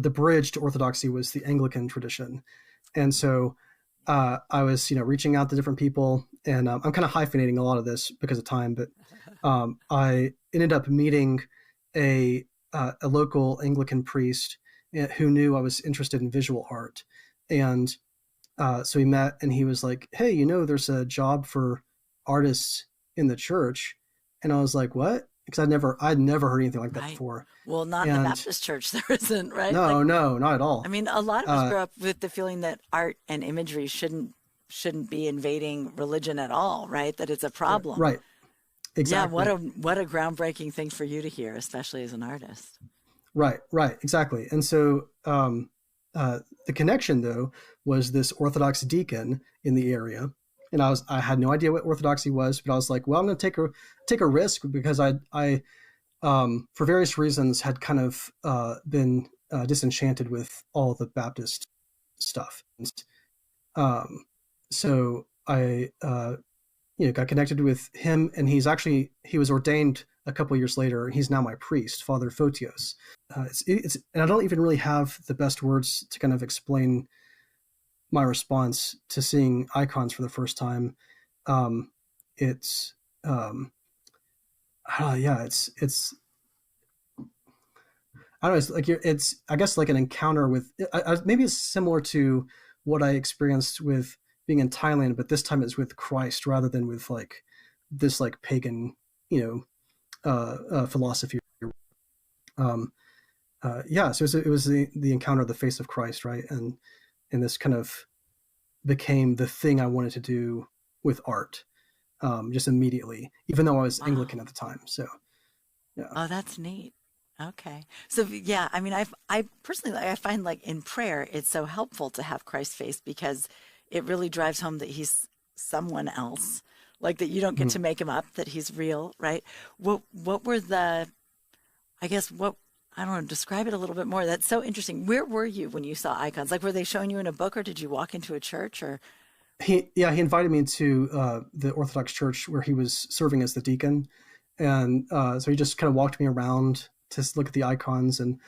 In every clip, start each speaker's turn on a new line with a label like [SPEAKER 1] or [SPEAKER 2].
[SPEAKER 1] the bridge to Orthodoxy was the Anglican tradition. And so I was, reaching out to different people, and I'm kind of hyphenating a lot of this because of time, but I ended up meeting a local Anglican priest who knew I was interested in visual art. And so we met, and he was like, hey, there's a job for artists in the church. And I was like, what? Because I'd never heard anything like that before.
[SPEAKER 2] Well, not in the Baptist church, there isn't, right?
[SPEAKER 1] No, not at all.
[SPEAKER 2] I mean, a lot of us grew up with the feeling that art and imagery shouldn't be invading religion at all, right? That it's a problem.
[SPEAKER 1] Right. Exactly.
[SPEAKER 2] Yeah, what a groundbreaking thing for you to hear, especially as an artist.
[SPEAKER 1] Right, exactly. And so the connection, though, was this Orthodox deacon in the area. And I had no idea what Orthodoxy was, but I was like, well, I'm going to take a risk, because I for various reasons had kind of been disenchanted with all the Baptist stuff. So I got connected with him, and he was ordained a couple years later. He's now my priest, Father Photios. And I don't even really have the best words to kind of explain my response to seeing icons for the first time. It's I don't know. It's like it's I guess like an encounter with. Maybe it's similar to what I experienced with being in Thailand, but this time it's with Christ rather than with like this like pagan, philosophy. So it was the encounter of the face of Christ, right? And this kind of became the thing I wanted to do with art, just immediately, even though I was Anglican at the time. So, yeah.
[SPEAKER 2] Oh, that's neat. Okay. So, yeah, I mean, I personally, I find like in prayer, it's so helpful to have Christ's face, because it really drives home that he's someone else, like that you don't get to make him up, that he's real, right? What were I don't know, describe it a little bit more. That's so interesting. Where were you when you saw icons? Like, were they showing you in a book, or did you walk into a church, or?
[SPEAKER 1] He invited me to the Orthodox Church where he was serving as the deacon. And so he just kind of walked me around to look at the icons, and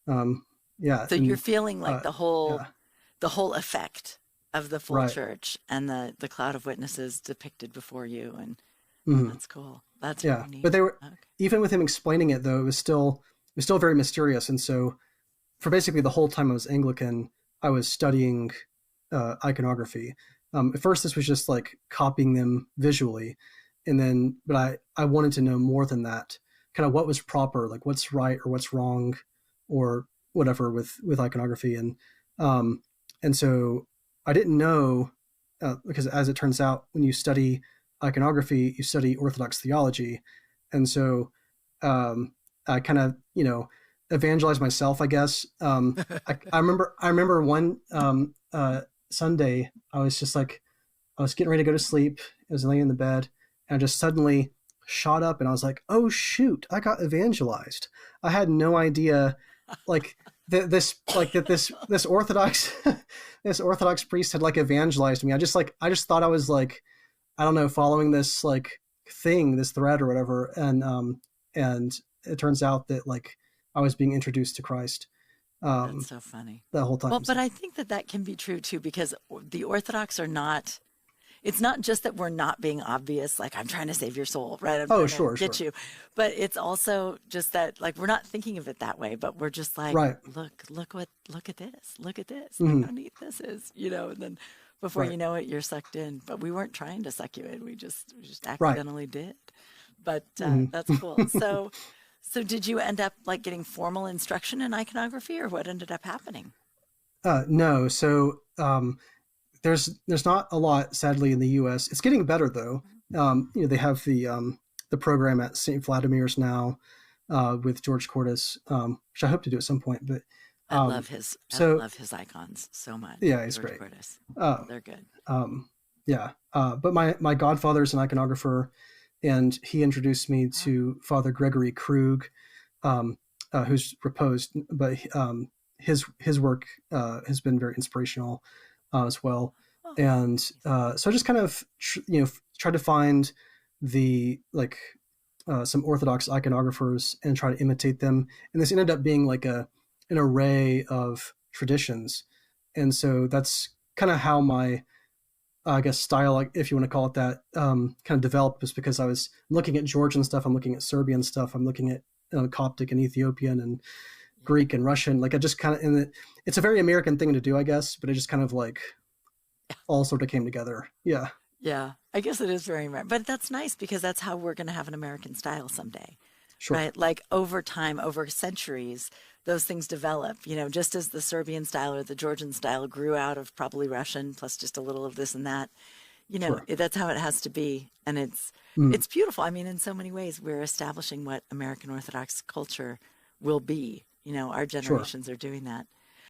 [SPEAKER 2] So you're feeling like the whole effect of the full church and the cloud of witnesses depicted before you, and that's cool. That's really neat.
[SPEAKER 1] But they were even with him explaining it, though, it was still very mysterious. And so for basically the whole time I was Anglican, I was studying iconography. At first, this was just like copying them visually, but I wanted to know more than that. Kind of what was proper, like what's right or what's wrong, or whatever with iconography, and so I didn't know, because as it turns out, when you study iconography, you study Orthodox theology, and so I kind of evangelized myself, I guess. I remember one Sunday, I was getting ready to go to sleep. I was laying in the bed, and I just suddenly shot up, and I was like, oh shoot, I got evangelized. I had no idea, like this Orthodox this Orthodox priest had like evangelized me. I just thought I was like, I don't know, following this like thing, this thread or whatever, and it turns out that like I was being introduced to Christ.
[SPEAKER 2] That's so funny.
[SPEAKER 1] The whole time.
[SPEAKER 2] Well, but I think that can be true too, because the Orthodox are not. It's not just that we're not being obvious, like I'm trying to save your soul, right? I'm trying to get you, but it's also just that like we're not thinking of it that way, but we're just like, look at this, look like how neat this is, and then before you know it, you're sucked in. But we weren't trying to suck you in; we just accidentally did. But that's cool. So did you end up like getting formal instruction in iconography, or what ended up happening?
[SPEAKER 1] No. So there's not a lot, sadly, in the U.S. It's getting better, though. They have the program at St. Vladimir's now with George Cordes, which I hope to do at some point. But
[SPEAKER 2] I love his icons so much.
[SPEAKER 1] Yeah, he's
[SPEAKER 2] George
[SPEAKER 1] great.
[SPEAKER 2] Cordes. They're good.
[SPEAKER 1] But my godfather's an iconographer, and he introduced me to Father Gregory Krug, who's reposed, but his work has been very inspirational as well. And so I just kind of tried to find the some Orthodox iconographers and try to imitate them. And this ended up being like a an array of traditions. And so that's kind of how my, I guess, style, if you want to call it that, kind of developed, was because I was looking at Georgian stuff, I'm looking at Serbian stuff, I'm looking at Coptic and Ethiopian and Greek and Russian. Like I just kind of, and it's a very American thing to do, I guess, but it just kind of like all sort of came together. Yeah.
[SPEAKER 2] Yeah. I guess it is very American, but that's nice because that's how we're going to have an American style someday.
[SPEAKER 1] Sure.
[SPEAKER 2] Right? Like over time, over centuries, those things develop, just as the Serbian style or the Georgian style grew out of probably Russian plus just a little of this and that,
[SPEAKER 1] Sure.
[SPEAKER 2] That's how it has to be. And it's beautiful. I mean, in so many ways, we're establishing what American Orthodox culture will be. Our generations are doing that.